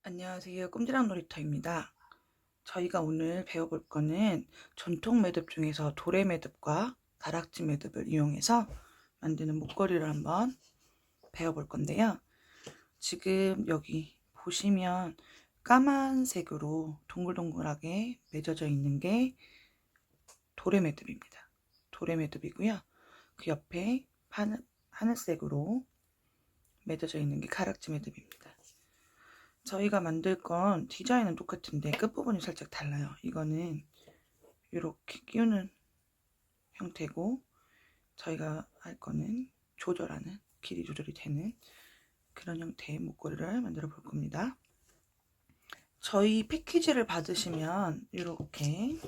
안녕하세요. 꼼지락 놀이터입니다. 저희가 오늘 배워볼 거는 전통 매듭 중에서 도래 매듭과 가락지 매듭을 이용해서 만드는 목걸이를 한번 배워볼 건데요. 지금 여기 보시면 까만색으로 동글동글하게 맺어져 있는 게 도래 매듭입니다. 도래 매듭이고요. 그 옆에 하늘색으로 맺어져 있는 게 가락지 매듭입니다. 저희가 만들 건 디자인은 똑같은데 끝부분이 살짝 달라요. 이거는 이렇게 끼우는 형태고, 저희가 할 거는 조절하는, 길이 조절이 되는 그런 형태의 목걸이를 만들어 볼 겁니다. 저희 패키지를 받으시면 이렇게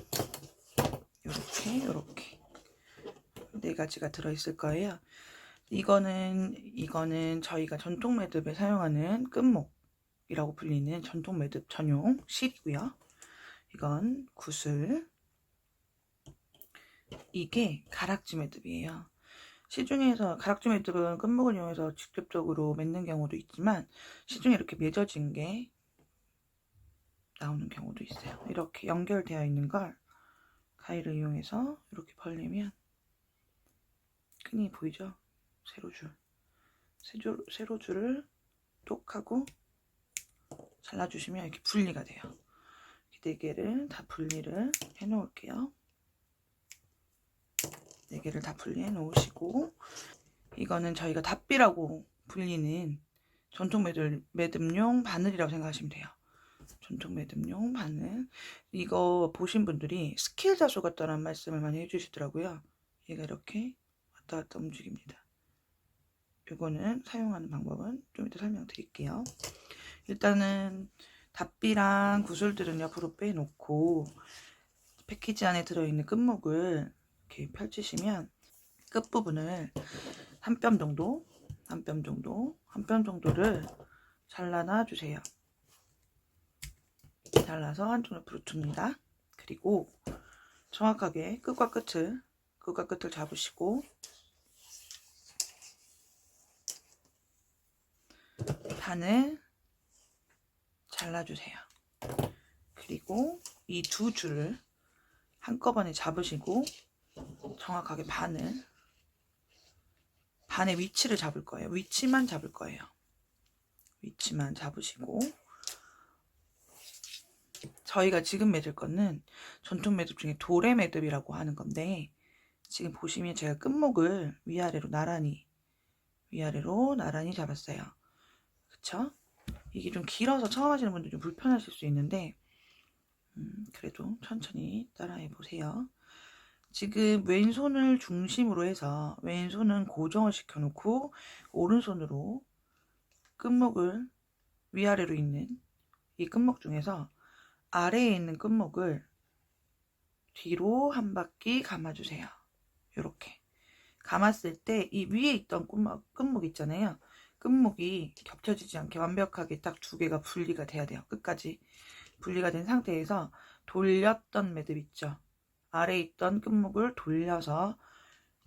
네 가지가 들어있을 거예요. 이거는 저희가 전통 매듭에 사용하는 끝목이라고 불리는 전통 매듭 전용 실이고요. 이건 구슬, 이게 가락지 매듭이에요. 시중에서 가락지 매듭은 끝목을 이용해서 직접적으로 맺는 경우도 있지만, 시중에 이렇게 맺어진 게 나오는 경우도 있어요. 이렇게 연결되어 있는 걸 가위를 이용해서 이렇게 벌리면, 끈이 보이죠? 세로줄을 똑 하고 잘라주시면 이렇게 분리가 돼요. 네 개를 다 분리를 해 놓을게요. 4개를 다 분리해 놓으시고, 이거는 저희가 답비라고 불리는 전통 매듭용 바늘이라고 생각하시면 돼요. 전통 매듭용 바늘. 이거 보신 분들이 스킬 자수 같다는 말씀을 많이 해주시더라고요. 얘가 이렇게 왔다 갔다 움직입니다. 이거는 사용하는 방법은 좀 이따 설명드릴게요. 일단은 답비랑 구슬들은 옆으로 빼놓고 패키지 안에 들어있는 끝목을 이렇게 펼치시면 끝부분을 한 뼘 정도를 잘라놔 주세요. 잘라서 한쪽 옆으로 둡니다. 그리고 정확하게 끝과 끝을 잡으시고 반을 잘라주세요. 그리고 이 두 줄을 한꺼번에 잡으시고 정확하게 반의 위치를 잡을 거예요. 위치만 잡을 거예요. 위치만 잡으시고, 저희가 지금 맺을 거는 전통 매듭 중에 도래 매듭이라고 하는 건데, 지금 보시면 제가 끝목을 위아래로 나란히 잡았어요. 그쵸? 이게 좀 길어서 처음 하시는 분들 좀 불편하실 수 있는데, 그래도 천천히 따라해 보세요. 지금 왼손을 중심으로 해서 왼손은 고정을 시켜놓고, 오른손으로 끝목을 위아래로 있는 이 끝목 중에서 아래에 있는 끝목을 뒤로 한 바퀴 감아주세요. 이렇게 감았을 때 이 위에 있던 끝목 있잖아요. 끝목이 겹쳐지지 않게 완벽하게 딱 두 개가 분리가 돼야 돼요. 끝까지 분리가 된 상태에서 돌렸던 매듭 있죠. 아래에 있던 끝목을 돌려서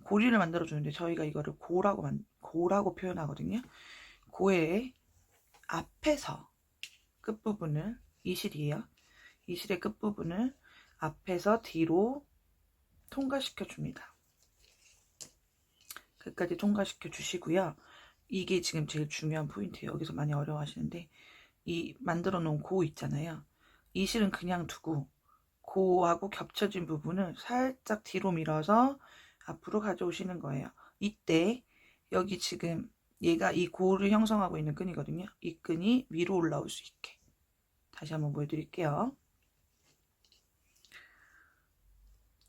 고리를 만들어 주는데, 저희가 이거를 고라고 표현하거든요. 고의 앞에서 끝부분을, 이 실이에요. 이 실의 끝부분을 앞에서 뒤로 통과시켜 줍니다. 끝까지 통과시켜 주시고요. 이게 지금 제일 중요한 포인트예요. 여기서 많이 어려워하시는데, 이 만들어 놓은 고 있잖아요. 이 실은 그냥 두고 고하고 겹쳐진 부분을 살짝 뒤로 밀어서 앞으로 가져오시는 거예요. 이때 여기 지금 얘가 이 고를 형성하고 있는 끈이거든요. 이 끈이 위로 올라올 수 있게 다시 한번 보여드릴게요.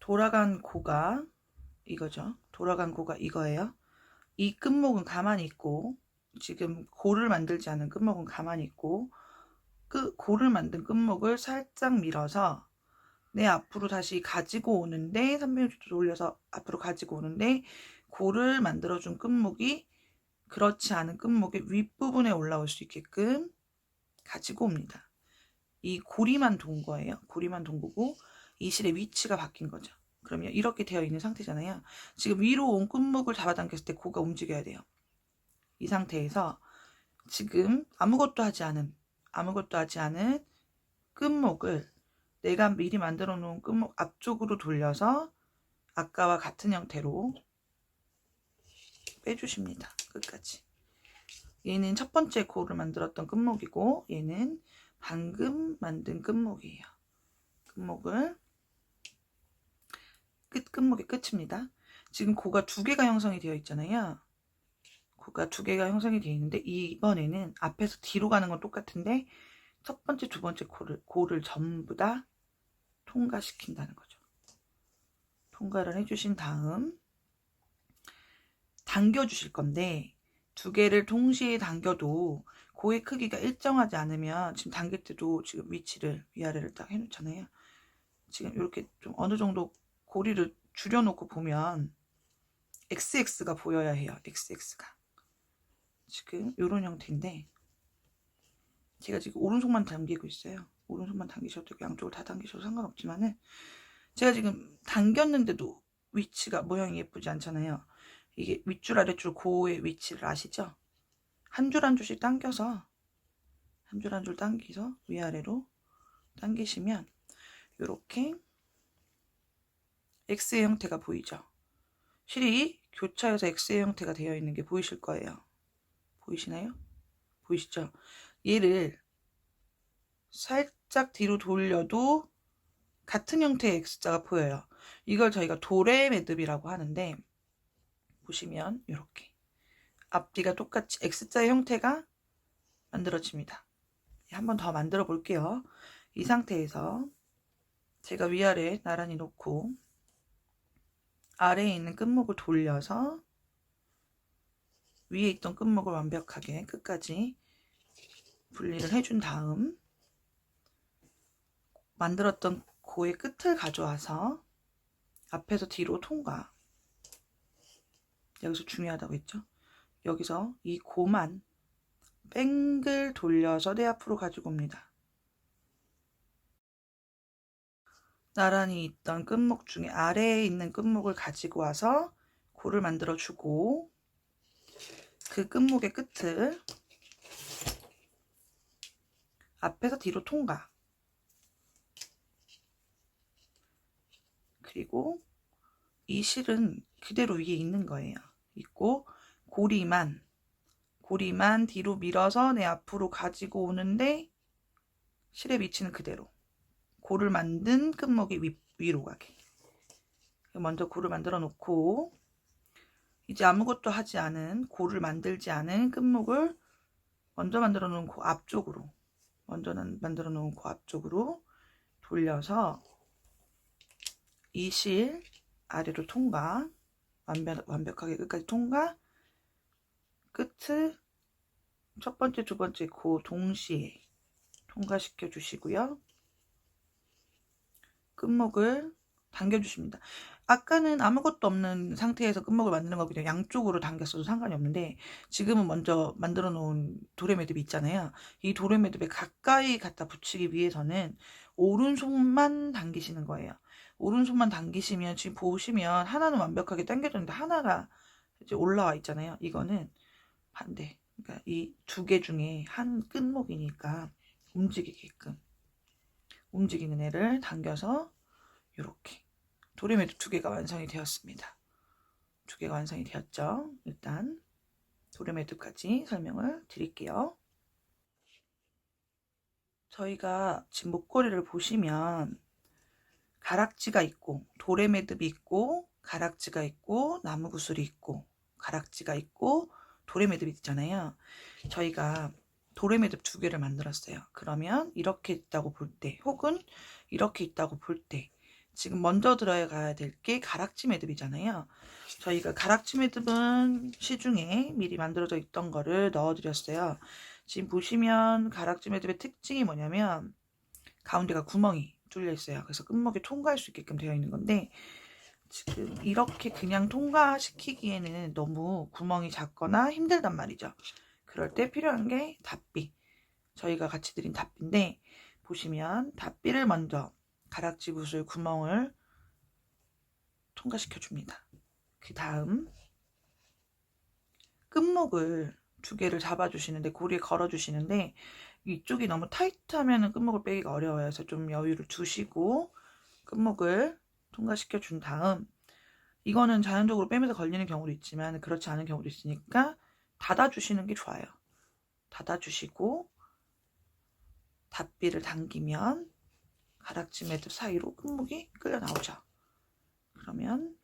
돌아간 고가 이거죠. 돌아간 고가 이거예요. 이 끝목은 가만히 있고, 지금 고를 만들지 않은 끝목은 가만히 있고, 고를 만든 끝목을 살짝 밀어서 내 앞으로 다시 가지고 오는데, 360도 돌려서 앞으로 가지고 오는데, 고를 만들어준 끝목이 그렇지 않은 끝목의 윗부분에 올라올 수 있게끔 가지고 옵니다. 이 고리만 돈 거예요. 고리만 돈 거고, 이 실의 위치가 바뀐 거죠. 그러면 이렇게 되어 있는 상태잖아요. 지금 위로 온 끝목을 잡아당겼을 때 고가 움직여야 돼요. 이 상태에서 지금 아무것도 하지 않은, 아무것도 하지 않은 끝목을 내가 미리 만들어 놓은 끝목 앞쪽으로 돌려서 아까와 같은 형태로 빼주십니다. 끝까지. 얘는 첫 번째 코를 만들었던 끝목이고 얘는 방금 만든 끝목이에요. 끝목을 끝목의 끝입니다. 지금 코가 두 개가 형성이 되어 있잖아요. 코가 두 개가 형성이 되어 있는데 이번에는 앞에서 뒤로 가는 건 똑같은데 첫 번째, 두 번째 코를 전부 다 통과시킨다는 거죠. 통과를 해주신 다음 당겨주실 건데 두 개를 동시에 당겨도 고의 크기가 일정하지 않으면 지금 당길 때도 지금 위치를 위아래를 딱 해놓잖아요. 지금 이렇게 좀 어느 정도 고리를 줄여놓고 보면 XX가 보여야 해요. XX가 지금 이런 형태인데 제가 지금 오른손만 당기고 있어요. 오른손만 당기셔도 되고 양쪽을 다 당기셔도 상관없지만은 제가 지금 당겼는데도 위치가 모양이 예쁘지 않잖아요. 이게 윗줄 아랫줄 고의 위치를 아시죠? 한 줄 한 줄씩 당겨서 한 줄 한 줄 당기서 위아래로 당기시면 이렇게 X의 형태가 보이죠? 실이 교차해서 X의 형태가 되어 있는 게 보이실 거예요. 보이시나요? 보이시죠? 얘를 살짝 뒤로 돌려도 같은 형태의 X자가 보여요. 이걸 저희가 도레 매듭이라고 하는데 보시면 이렇게 앞뒤가 똑같이 X자의 형태가 만들어집니다. 한 번 더 만들어 볼게요. 이 상태에서 제가 위아래 나란히 놓고 아래에 있는 끝목을 돌려서 위에 있던 끝목을 완벽하게 끝까지 분리를 해준 다음 만들었던 고의 끝을 가져와서 앞에서 뒤로 통과. 여기서 중요하다고 했죠. 여기서 이 고만 뺑글 돌려서 내 앞으로 가지고 옵니다. 나란히 있던 끝목 중에 아래에 있는 끝목을 가지고 와서 고를 만들어 주고 그 끝목의 끝을 앞에서 뒤로 통과. 그리고 이 실은 그대로 위에 있는 거예요. 있고 고리만 뒤로 밀어서 내 앞으로 가지고 오는데 실의 위치는 그대로. 고를 만든 끝목이 위로 가게. 먼저 고를 만들어 놓고 이제 아무것도 하지 않은 고를 만들지 않은 끝목을 먼저 만들어 놓은 고 앞쪽으로 만들어 놓은 고 앞쪽으로 돌려서 이 실 아래로 통과. 완벽하게 끝까지 통과. 끝을 첫 번째, 두 번째 고 동시에 통과시켜 주시고요. 끝목을 당겨 주십니다. 아까는 아무것도 없는 상태에서 끝목을 만드는 거 그냥 양쪽으로 당겼어도 상관이 없는데 지금은 먼저 만들어 놓은 도레매듭이 있잖아요. 이 도레매듭에 가까이 갖다 붙이기 위해서는 오른손만 당기시는 거예요. 오른손만 당기시면 지금 보시면 하나는 완벽하게 당겨졌는데 하나가 이제 올라와 있잖아요. 이거는 반대. 그러니까 이 두 개 중에 한 끝목이니까 움직이게끔 움직이는 애를 당겨서 이렇게 도레매듭 두 개가 완성이 되었습니다. 두 개가 완성이 되었죠. 일단 도레매듭까지 설명을 드릴게요. 저희가 지금 목걸이를 보시면 가락지가 있고 도레매듭이 있고 가락지가 있고 나무구슬이 있고 가락지가 있고 도레매듭이 있잖아요. 저희가 도레매듭 두 개를 만들었어요. 그러면 이렇게 있다고 볼 때 혹은 이렇게 있다고 볼 때 지금 먼저 들어가야 될 게 가락지 매듭이잖아요. 저희가 가락지 매듭은 시중에 미리 만들어져 있던 거를 넣어드렸어요. 지금 보시면 가락지 매듭의 특징이 뭐냐면 가운데가 구멍이 뚫려 있어요. 그래서 끝목에 통과할 수 있게끔 되어 있는 건데 지금 이렇게 그냥 통과시키기에는 너무 구멍이 작거나 힘들단 말이죠. 그럴 때 필요한 게 닫비. 저희가 같이 드린 닫비인데 보시면 닫비를 먼저 가락지 구슬 구멍을 통과시켜 줍니다. 그 다음 끝목을 두 개를 잡아주시는데, 고리에 걸어주시는데, 이쪽이 너무 타이트하면 끝목을 빼기가 어려워요. 그래서 좀 여유를 두시고 끝목을 통과시켜 준 다음, 이거는 자연적으로 빼면서 걸리는 경우도 있지만 그렇지 않은 경우도 있으니까 닫아주시는 게 좋아요. 닫아주시고 닫비를 당기면 가락지 매듭 사이로 끝목이 끌려 나오죠. 그러면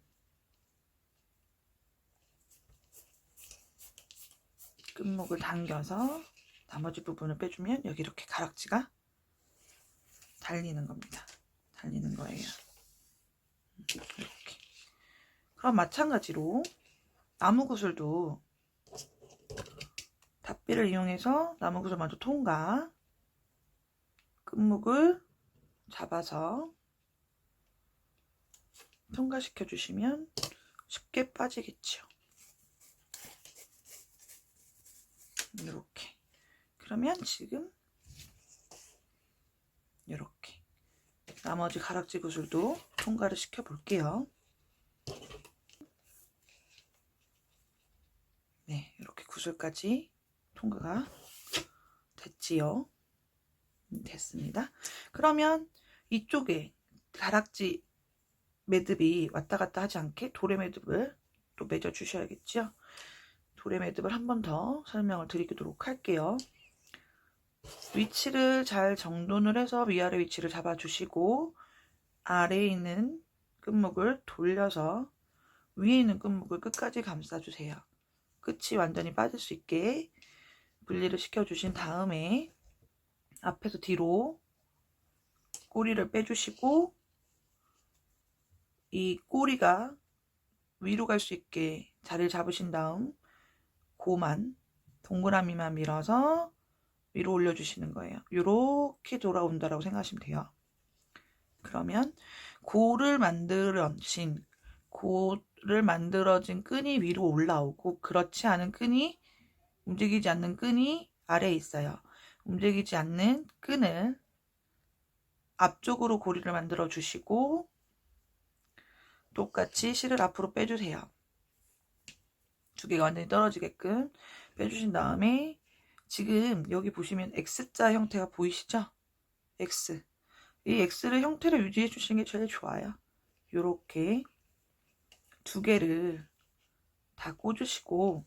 끝목을 당겨서 나머지 부분을 빼주면 여기 이렇게 가락지가 달리는 겁니다. 달리는 거예요. 이렇게. 그럼 마찬가지로 나무구슬도 닫비를 이용해서 나무구슬 먼저 통과, 끝목을 잡아서 통과시켜 주시면 쉽게 빠지겠죠. 이렇게. 그러면 지금 이렇게 나머지 가락지 구슬도 통과를 시켜 볼게요. 네, 이렇게 구슬까지 통과가 됐지요. 됐습니다. 그러면 이쪽에 가락지 매듭이 왔다 갔다 하지 않게 도래 매듭을 또 매져 주셔야겠죠. 도래 매듭을 한 번 더 설명을 드리도록 할게요. 위치를 잘 정돈을 해서 위아래 위치를 잡아 주시고, 아래에 있는 끝목을 돌려서 위에 있는 끝목을 끝까지 감싸 주세요. 끝이 완전히 빠질 수 있게 분리를 시켜 주신 다음에 앞에서 뒤로 꼬리를 빼주시고, 이 꼬리가 위로 갈 수 있게 자리를 잡으신 다음 고만 동그라미만 밀어서 위로 올려주시는 거예요. 이렇게 돌아온다라고 생각하시면 돼요. 그러면 고를 만들어진 끈이 위로 올라오고, 그렇지 않은 끈이, 움직이지 않는 끈이 아래에 있어요. 움직이지 않는 끈을 앞쪽으로 고리를 만들어 주시고 똑같이 실을 앞으로 빼주세요. 두 개가 완전히 떨어지게끔 빼주신 다음에 지금 여기 보시면 X자 형태가 보이시죠? X. 이 X를 형태를 유지해 주시는 게 제일 좋아요. 요렇게 두 개를 다 꽂으시고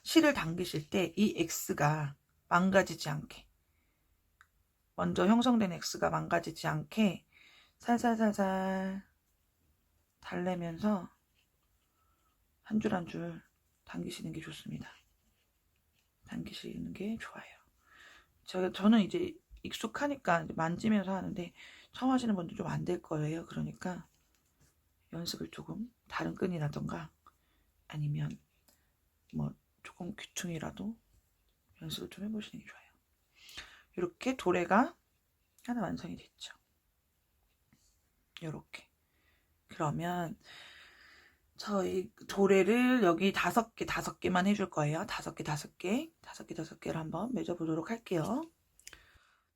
실을 당기실 때 이 X가 망가지지 않게, 먼저 형성된 X가 망가지지 않게 살살살살 달래면서 한 줄 한 줄 당기시는 게 좋습니다. 당기시는 게 좋아요. 저는 이제 익숙하니까 만지면서 하는데 처음 하시는 분들 좀 안 될 거예요. 그러니까 연습을 조금 다른 끈이라던가 아니면 뭐 조금 귀퉁이라도 연습을 좀 해보시는 게 좋아요. 이렇게 도래가 하나 완성이 됐죠. 이렇게. 그러면 저희 도래를 여기 5개만 해줄 거예요. 5개를 한번 맺어보도록 할게요.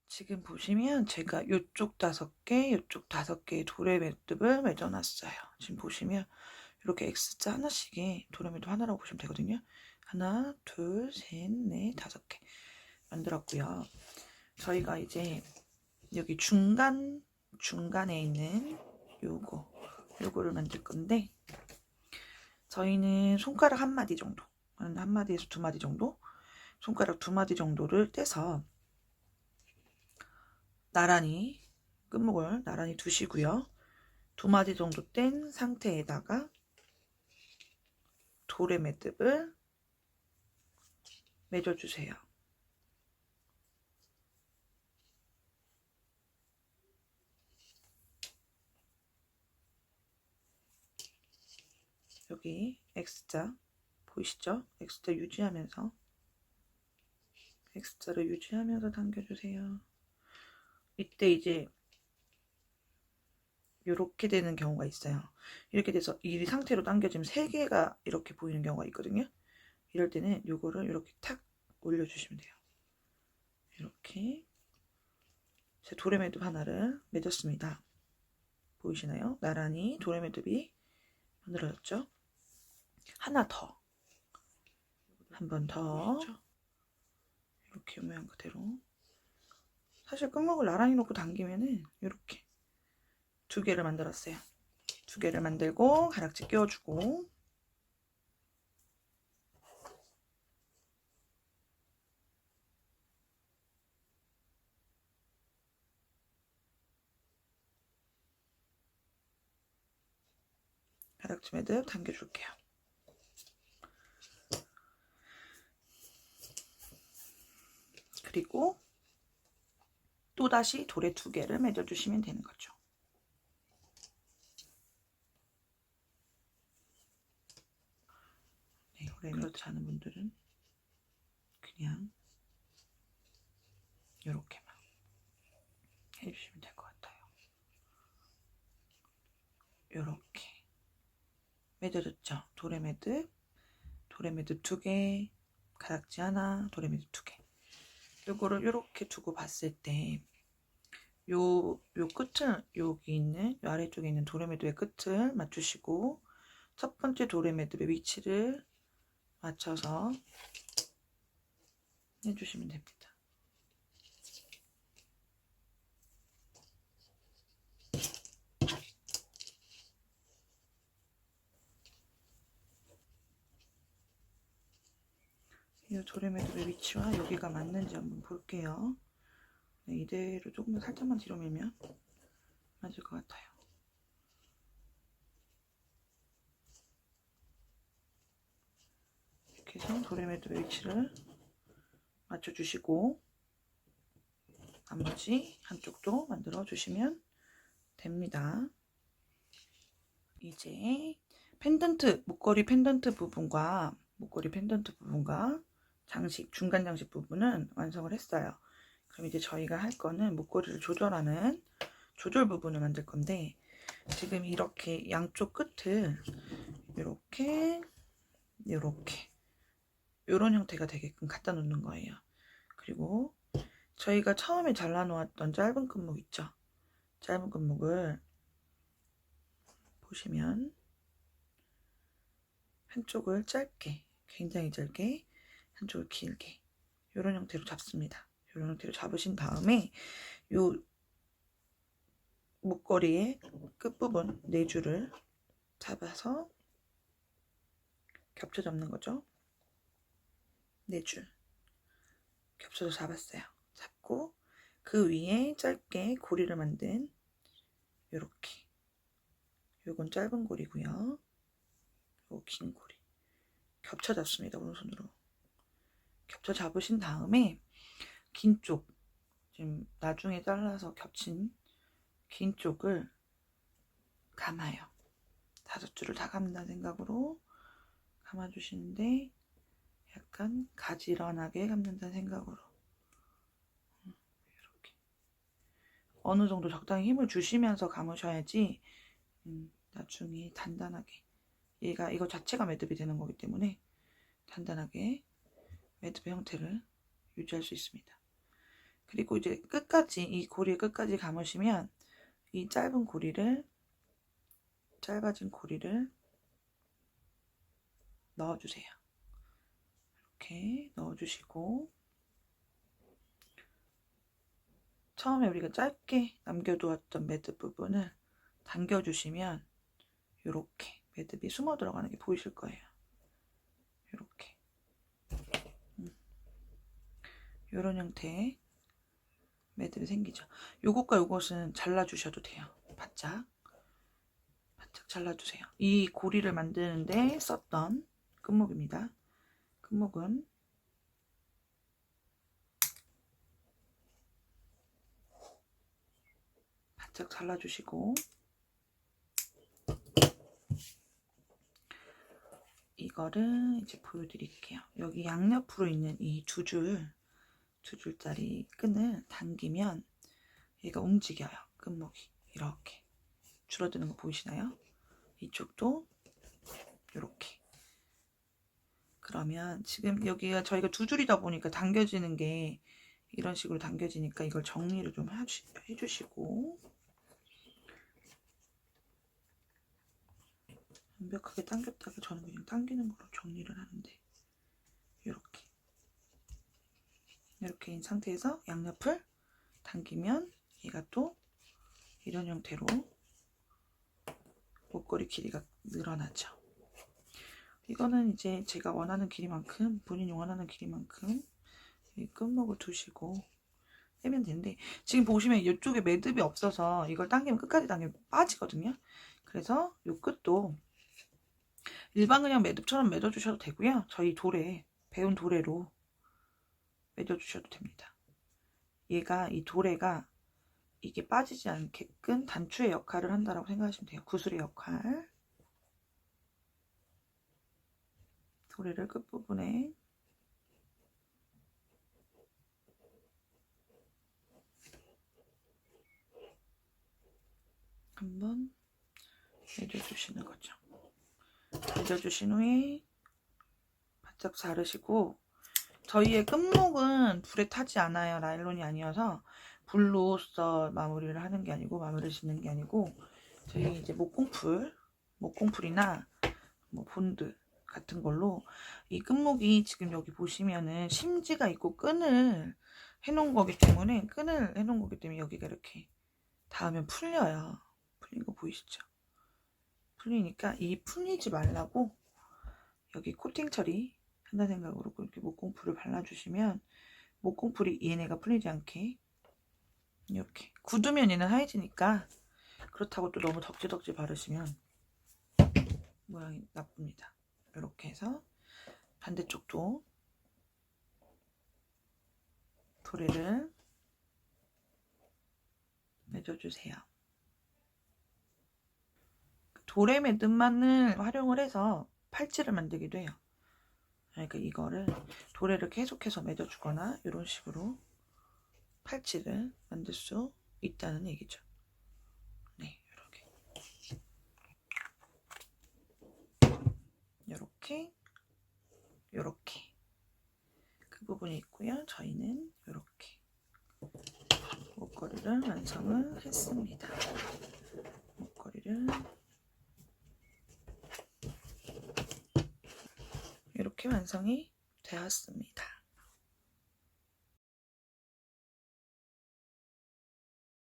지금 보시면 제가 이쪽 5개, 이쪽 5개의 도래 매듭을 맺어놨어요. 지금 보시면 이렇게 X자 하나씩의 도래 매듭 하나라고 보시면 되거든요. 하나, 둘, 셋, 넷, 5개 만들었고요. 저희가 이제 여기 중간에 있는 요거를 만들 건데, 저희는 손가락 한 마디 정도, 한 마디에서 2마디 정도, 손가락 2마디 정도를 떼서 나란히 끝목을 나란히 두시고요. 2마디 정도 뗀 상태에다가 도래 매듭을 매줘주세요. 여기 X자 보이시죠? X자 X자를 유지하면서 당겨주세요. 이때 이제 이렇게 되는 경우가 있어요. 이렇게 돼서 이 상태로 당겨지면 3개가 이렇게 보이는 경우가 있거든요. 이럴 때는 요거를 이렇게 탁 올려주시면 돼요. 이렇게 제 도래 매듭 하나를 맺었습니다. 보이시나요? 나란히 도래 매듭이 만들어졌죠? 하나 더, 한 번 더 이렇게 모양 그대로. 사실 끝목을 나란히 놓고 당기면은 이렇게 2개를 만들었어요. 2개를 만들고 가락지 끼워주고, 가락지 매듭 당겨줄게요. 그리고 또다시 돌에 2개를 매겨주시면 되는 거죠. 네, 오래 그렇지 않은 분들은 그냥 이렇게만 해주시면 될 것 같아요. 이렇게 매겨졌죠? 돌에 매듭 2개, 가락지 하나, 돌에 매듭 2개. 요거를 이렇게 두고 봤을 때 요 끝을, 여기 있는 요 아래쪽에 있는 돌에 매듭의 끝을 맞추시고 첫 번째 돌에 매듭의 위치를 맞춰서 해주시면 됩니다. 이 돌에 매듭의 위치와 여기가 맞는지 한번 볼게요. 네, 이대로 조금 더 살짝만 뒤로 밀면 맞을 것 같아요. 이렇게 해서 돌에 매듭의 위치를 맞춰주시고 나머지 한쪽도 만들어 주시면 됩니다. 이제 펜던트, 목걸이 펜던트 부분과 장식, 중간 장식 부분은 완성을 했어요. 그럼 이제 저희가 할 거는 목걸이를 조절하는 조절 부분을 만들 건데, 지금 이렇게 양쪽 끝을 이렇게 이런 형태가 되게끔 갖다 놓는 거예요. 그리고 저희가 처음에 잘라 놓았던 짧은 끝목 있죠? 짧은 끝목을 보시면 한쪽을 짧게, 굉장히 짧게, 한쪽을 길게 이런 형태로 잡습니다. 이런 형태로 잡으신 다음에 요 목걸이의 끝부분 4줄을 잡아서 겹쳐 잡는 거죠. 4줄 겹쳐서 잡았어요. 잡고 그 위에 짧게 고리를 만든 요렇게, 요건 짧은 고리고요. 요 긴 고리 겹쳐 잡습니다. 오른손으로 겹쳐 잡으신 다음에 긴 쪽, 지금 나중에 잘라서 겹친 긴 쪽을 감아요. 5줄을 다 감는다는 생각으로 감아주시는데, 약간 가지런하게 감는다는 생각으로 이렇게 어느 정도 적당히 힘을 주시면서 감으셔야지 나중에 단단하게, 이거 자체가 매듭이 되는 거기 때문에 단단하게 매듭의 형태를 유지할 수 있습니다. 그리고 이제 끝까지, 이 고리의 끝까지 감으시면 이 짧아진 고리를 넣어주세요. 이렇게 넣어주시고, 처음에 우리가 짧게 남겨두었던 매듭 부분을 당겨주시면 이렇게 매듭이 숨어 들어가는 게 보이실 거예요. 이렇게 이런 형태의 매듭이 생기죠. 요것과 요것은 잘라주셔도 돼요. 바짝 잘라주세요. 이 고리를 만드는데 썼던 끝목입니다. 끝목은 바짝 잘라주시고, 이거를 이제 보여드릴게요. 여기 양옆으로 있는 이 2줄짜리 끈을 당기면 얘가 움직여요. 끝목이 이렇게 줄어드는 거 보이시나요? 이쪽도 이렇게. 그러면 지금 여기가 저희가 2줄이다 보니까 당겨지는 게 이런 식으로 당겨지니까 이걸 정리를 좀 해주시고, 완벽하게 당겼다가 저는 그냥 당기는 거로 정리를 하는데, 이렇게인 상태에서 양옆을 당기면 얘가 또 이런 형태로 목걸이 길이가 늘어나죠. 이거는 이제 제가 원하는 길이만큼, 본인이 원하는 길이만큼 이 끝목을 두시고 빼면 되는데, 지금 보시면 이쪽에 매듭이 없어서 이걸 당기면 끝까지 당기면 빠지거든요. 그래서 이 끝도 일반 그냥 매듭처럼 매둬주셔도 되고요. 저희 도래, 배운 도래로 매겨주셔도 됩니다. 얘가, 이 도래가 이게 빠지지 않게끔 단추의 역할을 한다라고 생각하시면 돼요. 구슬의 역할. 도래를 끝부분에 한번 매겨주시는 거죠. 매겨주신 후에 바짝 자르시고, 저희의 끝목은 불에 타지 않아요. 나일론이 아니어서 불로써 마무리를 하는 게 아니고, 마무리를 짓는 게 아니고, 저희 이제 목공풀이나 뭐 본드 같은 걸로 이 끝목이 지금 여기 보시면은 심지가 있고 끈을 해놓은 거기 때문에 여기가 이렇게 닿으면 풀려요. 풀린 거 보이시죠? 풀리니까 이 풀리지 말라고 여기 코팅 처리 한다는 생각으로 이렇게 목공풀을 발라주시면 목공풀이 얘네가 풀리지 않게 이렇게 굳으면 얘는 하얘지니까, 그렇다고 또 너무 덕지덕지 바르시면 모양이 나쁩니다. 이렇게 해서 반대쪽도 도래를 매줘주세요. 도래 매듭만을 활용을 해서 팔찌를 만들기도 해요. 그러니까 이거를 도래를 계속해서 매줘주거나 이런 식으로 팔찌를 만들 수 있다는 얘기죠. 네, 요렇게 그 부분이 있고요. 저희는 요렇게 목걸이를 완성을 했습니다. 목걸이를 이렇게 완성이 되었습니다.